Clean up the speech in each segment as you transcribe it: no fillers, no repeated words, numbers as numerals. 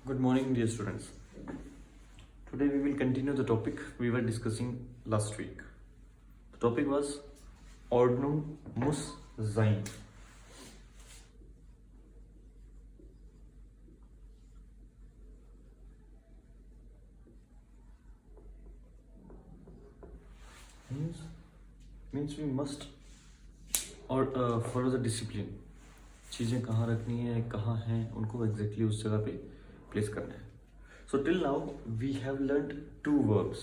Good morning, dear students. Today we will continue the topic we were discussing last week. The topic was Ordnung muss sein. Means we must or follow the discipline. चीज़ें कहाँ रखनी है, कहाँ हैं, उनको exactly उस जगह पे place करना है. So till now we have learned two verbs.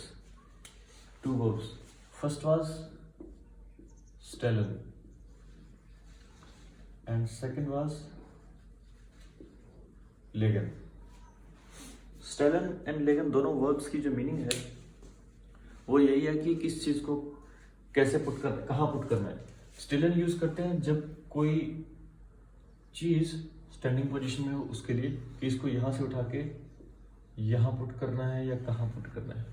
First was stellen and second was legen. Stellen and legen दोनों verbs की जो meaning है वो यही है कि किस चीज़ को कैसे पुट कर कहाँ पुट करना है. स्टेलन यूज करते हैं जब कोई चीज स्टैंडिंग पोजीशन में हो उसके लिए कि इसको यहाँ से उठा के यहाँ पुट करना है या कहाँ पुट करना है.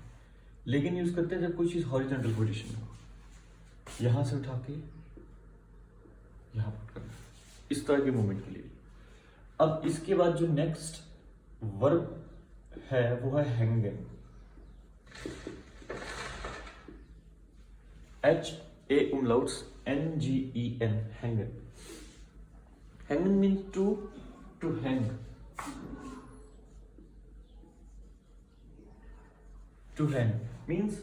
लेकिन यूज करते हैं जब कोई चीज हॉरिजॉन्टल पोजीशन में हो, यहाँ से उठा के यहाँ पुट करना है, इस तरह के मूवमेंट के लिए. अब इसके बाद जो नेक्स्ट वर्ब है वो है हैंगन. H-A umlauts N-G-E-N, hängen. Hängen means to hang. To hang means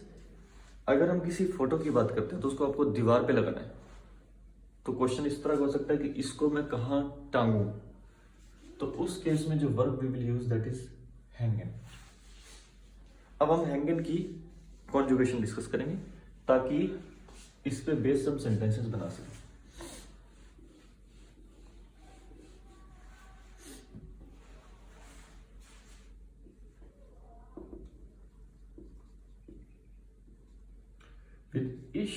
अगर हम किसी फोटो की बात करते हैं तो उसको आपको दीवार पे लगाना है, तो क्वेश्चन इस तरह का हो सकता है कि इसको मैं कहाँ टांगू. तो उस केस में जो verb we will use that is hängen. अब हम hängen की कॉन्जुगेशन डिस्कस करेंगे ताकि इस पे बेस्ड हम सेंटेंसेस बना सकें. With ich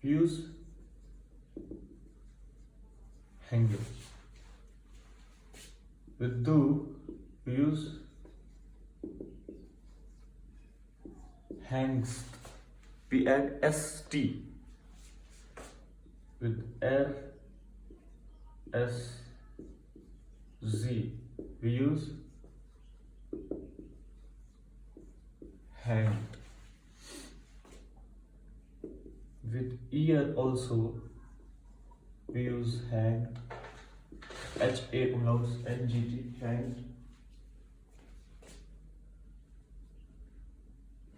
use hängen. With du use hängst. We add st. With r, s, z we use hanged. With ear also we use hanged. H-A umlauts N-G-T, hanged.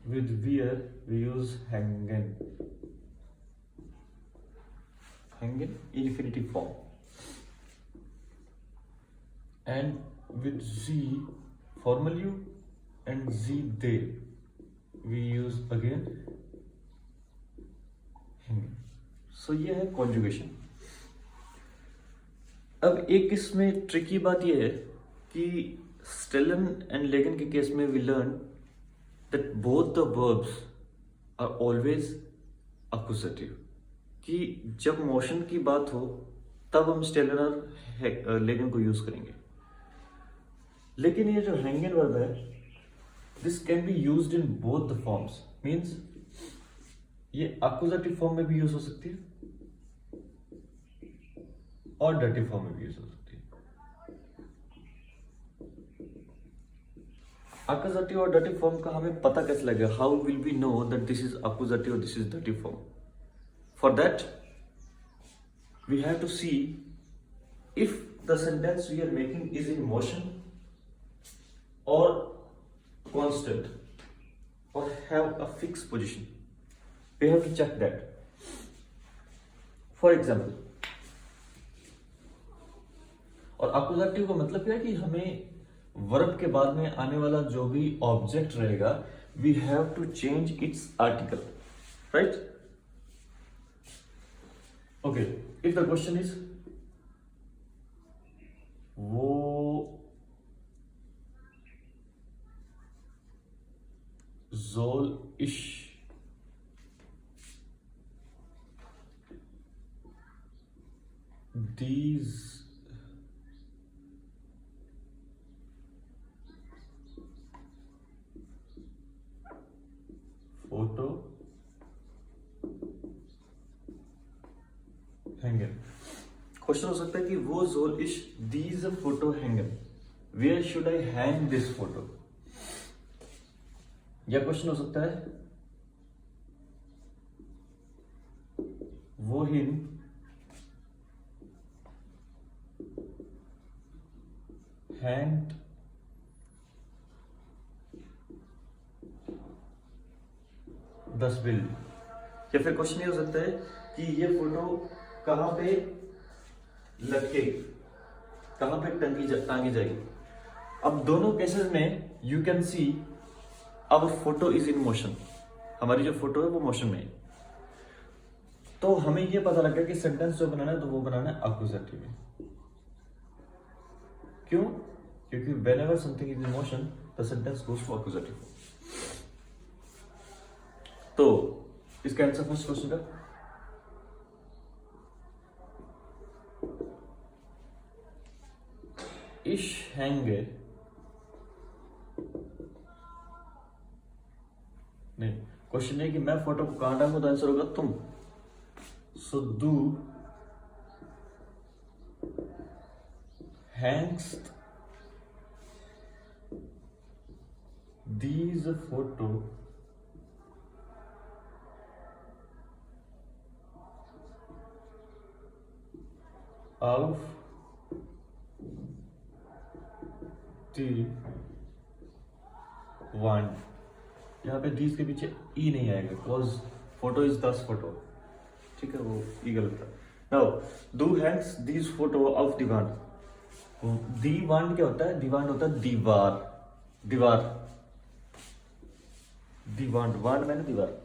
With wear we use hängen. Hängen, infinitive form. And with z, formal you, and z they we use again hängen. So ये है conjugation. अब एक इसमें tricky बात ये है कि Stalin and legend के केस में we learn that both the verbs are always accusative. कि जब मोशन की बात हो तब हम स्टेलन और लेगन को यूज करेंगे. लेकिन ये जो हैंगन वर्ब है this can be used in both the forms. Means ये एक्यूजेटिव फॉर्म में भी यूज हो सकती है और डेटिव फॉर्म में भी यूज हो सकती है. एक्यूजेटिव और डेटिव फॉर्म का हमें पता कैसे लगेगा? How will we know that this is accusative और this is dative form? For that we have to see if the sentence we are making is in motion और कांस्टेंट और have a fix position. We have to check that. For example, और accusative का मतलब क्या है कि हमें verb के बाद में आने वाला जो भी ऑब्जेक्ट रहेगा we have to change its article, right? Okay, if the question is वो soll ich these photo hängen. Question हो सकता है कि वो soll ich diese Foto hängen. Where should I hang this photo, या क्वेश्चन हो सकता है वो हिम हैंग दस बिल्ड, या फिर क्वेश्चन ये हो सकता है कि ये फोटो कहां पे लटके, कहां पे टांगी जाएगी। अब दोनों केसेस में you can see our photo is in motion, हमारी जो फोटो है वो मोशन में है। तो हमें ये पता लग गया कि सेंटेंस जो बनाना है तो वो बनाना है एक्यूजेटिव में। क्यों? क्योंकि whenever something is in motion the sentence goes to accusative। तो इसका आंसर फर्स्ट क्वेश्चन का Ich hänge, नहीं, क्वेश्चन है कि मैं फोटो को कहां टांगू, तो आंसर होगा तुम। सो du hängst diese Foto auf die Wand। यहाँ पे दीज के पीछे ई नहीं आएगा, बिकॉज फोटो इज 10 फोटो, ठीक है, वो ई गलत था। Now do hangs these photo of दीवान। दीवान क्या होता है? दीवान होता है दीवार, दीवार, दीवान, वान मैंने दीवार।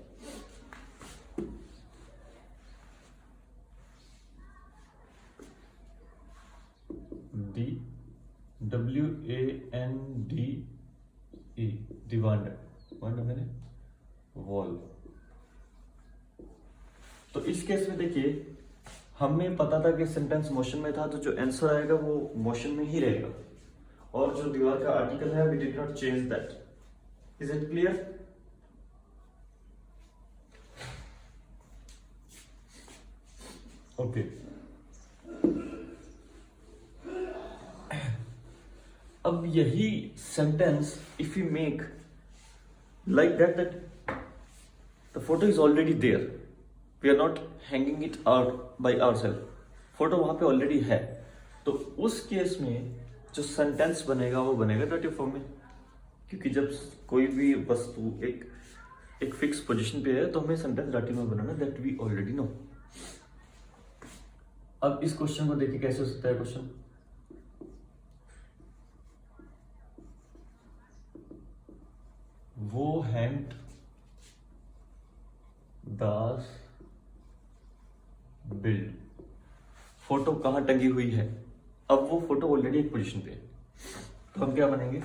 डी WANDE, दीवान, वांड मैंने वॉल। तो इस केस में देखिए हमें पता था कि सेंटेंस मोशन में था, तो जो आंसर आएगा वो मोशन में ही रहेगा, और जो दीवार का आर्टिकल है we did not change that. Is it clear? Okay, अब यही sentence if you make like that the photo is already there, we are not hanging it out by ourself, photo वहां पे ऑलरेडी है, तो उस case में जो sentence बनेगा वो बनेगा डाटिव फॉर्म में, क्योंकि जब कोई भी वस्तु एक फिक्स पोजीशन पे है तो हमें सेंटेंस डाटिव में बनाना, दैट वी ऑलरेडी नो। अब इस क्वेश्चन को देखिए कैसे हो सकता है क्वेश्चन। वो हैंड दास बिल्ड, फोटो कहां टंगी हुई है? अब वो फोटो ऑलरेडी एक पोजीशन पे है, तो हम क्या बनेंगे?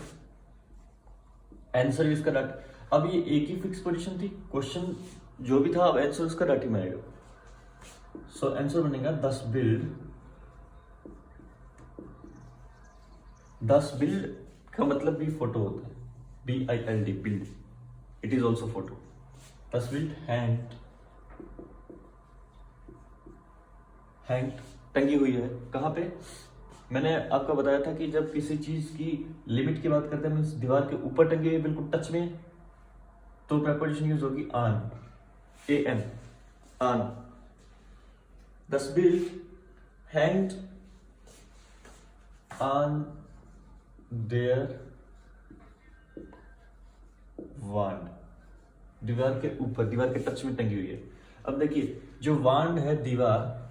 आंसर इसका डाट, अब ये एक ही फिक्स पोजीशन थी, क्वेश्चन जो भी था, अब आंसर उसका डाटी में आएगा। सो आंसर बनेगा दस बिल्ड, दस बिल्ड का मतलब भी फोटो होता है, BILD, build, it is also photo. दस बिल्ड हैंड, हैंग टंगी हुई है, कहां पे? मैंने आपको बताया था कि जब किसी चीज की लिमिट की बात करते हैं, मीन्स दीवार के ऊपर टंगी हुई बिल्कुल टच में, तो प्रेपोजिशन यूज होगी ऑन, AN, ऑन। दस बिल्ड हैंग्ड ऑन देयर वांड, दीवार के ऊपर, दीवार के टच में टंगी हुई है। अब देखिए जो वांड है दीवार,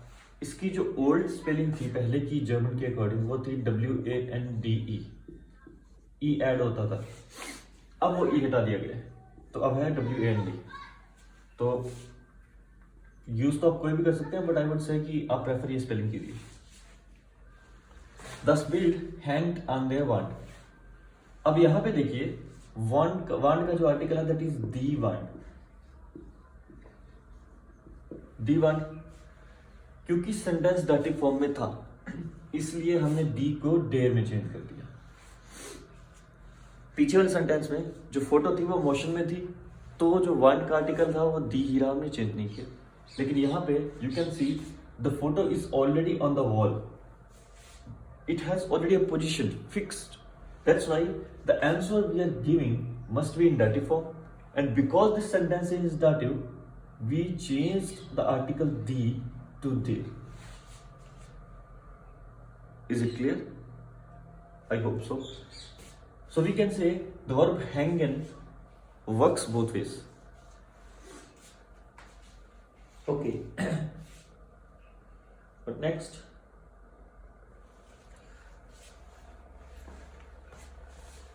इसकी जो ओल्ड स्पेलिंग थी पहले की जर्मन के अकॉर्डिंग, वो थी WANDE, ई ऐड होता था, अब वो ई हटा दिया गया है, तो अब है WAND। तो यूज तो आप कोई भी कर सकते हैं, बट आई वुड से कि आप प्रेफर ये स्पेलिंग कीजिए। दस बिल्ड हैंग्ड ऑन देयर वांड। अब यहां पे देखिए वांड का जो आर्टिकल है दैट इज दी वांड, दी वांड, क्योंकि सेंटेंस डाटिव फॉर्म में था इसलिए हमने डी को डेयर में चेंज कर दिया। पीछे वाले सेंटेंस में जो फोटो थी वो मोशन में थी, तो जो वांड का आर्टिकल था वो दी ही रहा, हमने चेंज नहीं किया। लेकिन यहां पे you can see the photo is already on the wall, it has already a position fixed, That's why the answer we are giving must be in dative form, and because this sentence is dative, we changed the article the to their. Is it clear? I hope so. So we can say the verb hängen works both ways. Okay. But next,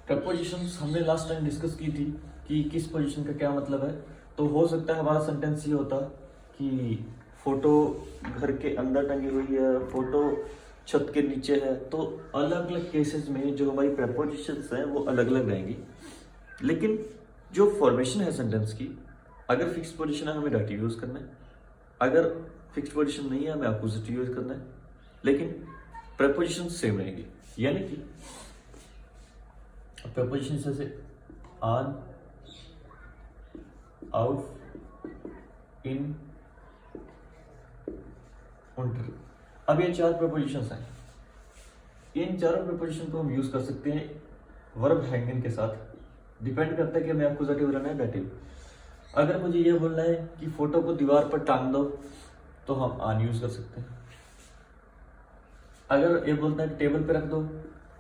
propositions हमने last time discuss की थी कि किस position का क्या मतलब है। तो हो सकता है हमारा सेंटेंस ये होता कि फोटो घर के अंदर टंगी हुई है, फोटो छत के नीचे है। तो अलग अलग केसेस में जो हमारी प्रपोजिशंस हैं वो अलग अलग रहेंगी, लेकिन जो फॉर्मेशन है सेंटेंस की, अगर फिक्स पोजीशन है हमें डाटिव यूज करना है, अगर फिक्स पोजीशन नहीं है हमें अपोजिटिव यूज करना है, लेकिन प्रपोजिशन सेम रहेंगी। यानी कि प्रपोजिशन जैसे ऑन, आउट, इन, उंटर। अब ये चार प्रपोजिशंस हैं। इन चारों प्रपोजिशन को हम यूज कर सकते हैं वर्ब हैंगन के साथ। डिपेंड करता है कि हमें अपोजिटिव रहना है डाटिव। अगर मुझे ये बोलना है कि फोटो को दीवार पर टांग दो तो हम ऑन यूज कर सकते हैं। अगर ये बोलता है कि टेबल पे रख दो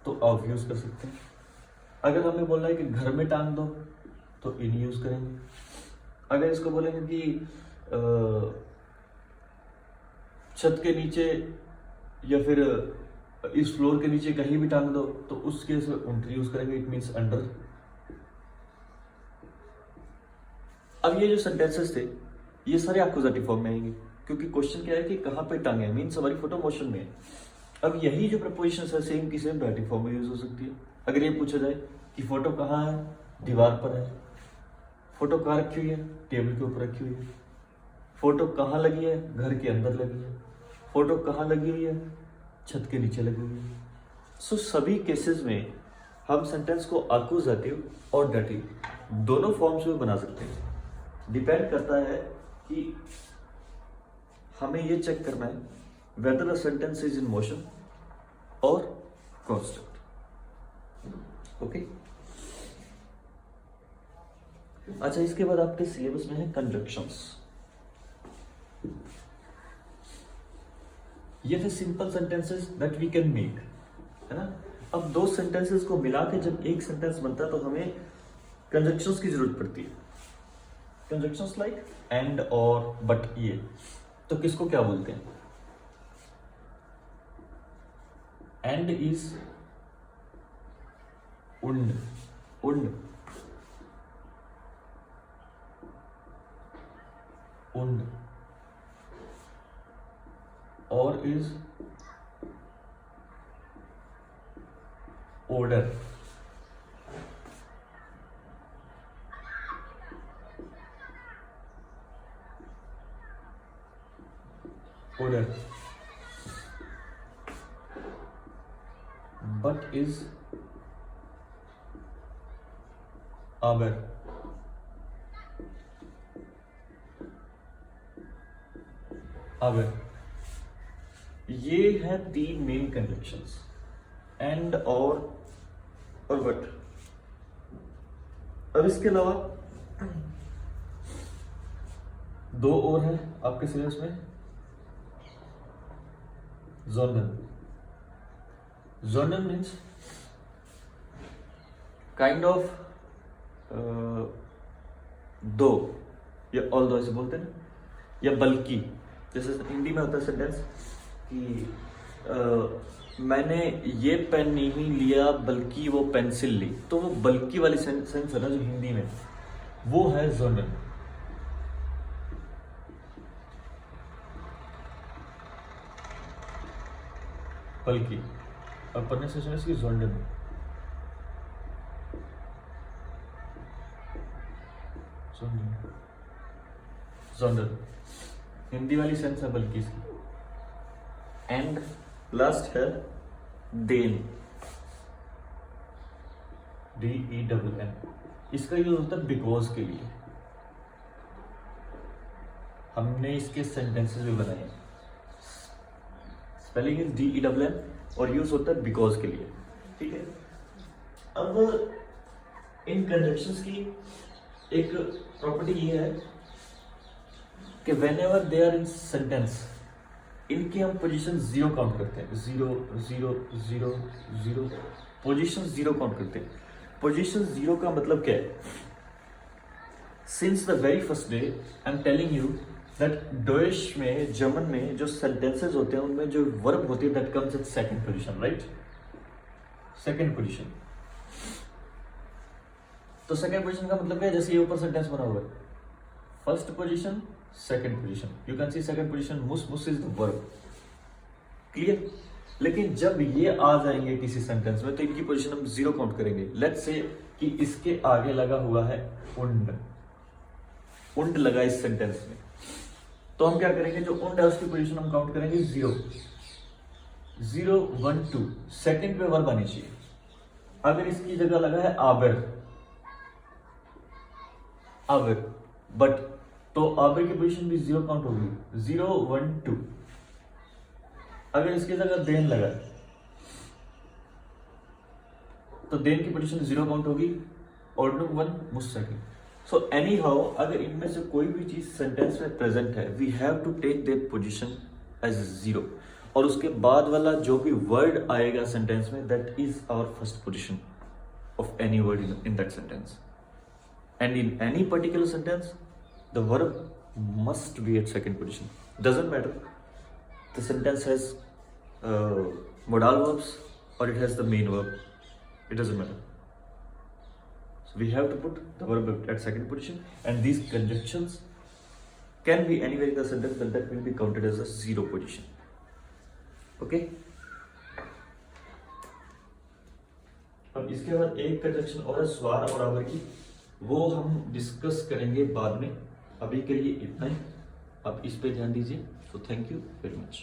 तो ऑफ यूज कर सकते हैं। अगर हमें बोलना है कि घर में टांग दो तो इन यूज करेंगे। अगर इसको बोलेंगे कि छत के नीचे या फिर इस फ्लोर के नीचे कहीं भी टांग दो तो उस केस में उंटर यूज करेंगे। It means under. अब ये जो सेंटेंसेस थे ये सारे अक्यूजेटिव फॉर्म में आएंगे, क्योंकि क्वेश्चन क्या है कि कहाँ पे टांगे, मींस हमारी फोटो मोशन में है। अब यही जो प्रपोजिशंस है सेम की सेम डाटिव फॉर्म में यूज हो सकती है। अगर ये पूछा जाए कि फोटो कहाँ है, दीवार पर है। फोटो कहाँ रखी हुई है, टेबल के ऊपर रखी हुई है। फोटो कहाँ लगी है, घर के अंदर लगी है। फोटो कहाँ लगी हुई है, छत के नीचे लगी हुई है। सो सभी केसेस में हम सेंटेंस को अक्यूजेटिव और डाटिव दोनों फॉर्म्स में बना सकते हैं। डिपेंड करता है कि हमें ये चेक करना है weather a sentence is in motion और कांस्टेंट। ओके। अच्छा, इसके बाद आपके सिलेबस में है कंजक्शंस। ये थे simple sentences that we can make, है ना। अब दो सेंटेंसेस को मिला के जब एक सेंटेंस बनता है तो हमें कंजक्शंस की जरूरत पड़ती है। Conjunctions like and, or, but. ये तो किसको क्या बोलते हैं? एंड इज उंड, उंड, उंड। और इज ओडर। ओडर। But is aber। aber। ये है तीन main conjunctions, and, or but. अब इसके अलावा दो और हैं आपके सिलेबस में। जोनल। जोनल मीन्स काइंड ऑफ दो या ऑल दो ऐसे बोलते हैं, या बल्कि। जैसे हिंदी में होता है सेंटेंस कि मैंने ये पेन नहीं लिया बल्कि वो पेंसिल ली। तो वो बल्कि वाली सेंस है ना जो हिंदी में, वो है जोनल। बल्कि और प्रोनाउंसिएशन इसकी जोनल। जोनल हिंदी वाली सेंस है बल्कि इसकी। एंड लास्ट है देन, DENN। इसका यूज होता है बिकॉज के लिए। हमने इसके सेंटेंसेस भी बनाए हैं। स्पेलिंग इज DENN और यूज होता है बिकॉज के लिए। ठीक है। अब इन कंजंक्शंस की एक प्रॉपर्टी ये है कि whenever they are in sentence, इनकी हम पोजीशन जीरो काउंट करते हैं, zero zero zero zero, position zero count करते हैं। पोजीशन जीरो का मतलब क्या है? Since the very first day I am telling you that डोइश में, जर्मन में जो सेंटेंसेस होते हैं उनमें जो वर्ब होती है that comes at second position, right? Second position. तो सेकंड पोजीशन का मतलब क्या है? जैसे ये ऊपर सेंटेंस बना हुआ है, first position, second position, you can C second position, मुस इज द वर्ब, क्लियर? लेकिन जब ये आ जाएंगे किसी सेंटेंस में तो इनकी पोजीशन हम जीरो काउंट करेंगे। लेट्स से कि इसके आगे लगा हुआ है उंड, उंड लगा इस सेंटेंस में, तो हम क्या करेंगे? जो उंड है उसकी पोजीशन हम काउंट करेंगे zero, zero one two, second पे वर्ब आनी चाहिए। अगर इसकी जगह लगा है आबर, आबर, बट तो आबर की पोजीशन भी जीरो काउंट होगी, जीरो वन टू। अगर इसकी जगह देन लगा तो देन की पोजीशन जीरो काउंट होगी, ऑर्डर वन, मुस सेकंड। सो एनी हाउ अगर इनमें से कोई भी चीज सेंटेंस में प्रेजेंट है, we have to take that position as zero, और उसके बाद वाला जो भी वर्ड आएगा सेंटेंस में that is our first position of any word in that sentence, and in any particular sentence the verb must be at second position. Doesn't matter the sentence has modal verbs or it has the main verb, it doesn't matter. So we have to put the verb at second position, and these conjunctions can be anywhere in the sentence, but that will be counted as a zero position. Okay? अब इसके बाद एक conjunction और है स्वार और our की, वो हम डिस्कस करेंगे बाद में। अभी के लिए इतना ही, अब इस पे ध्यान दीजिए। So thank you very much.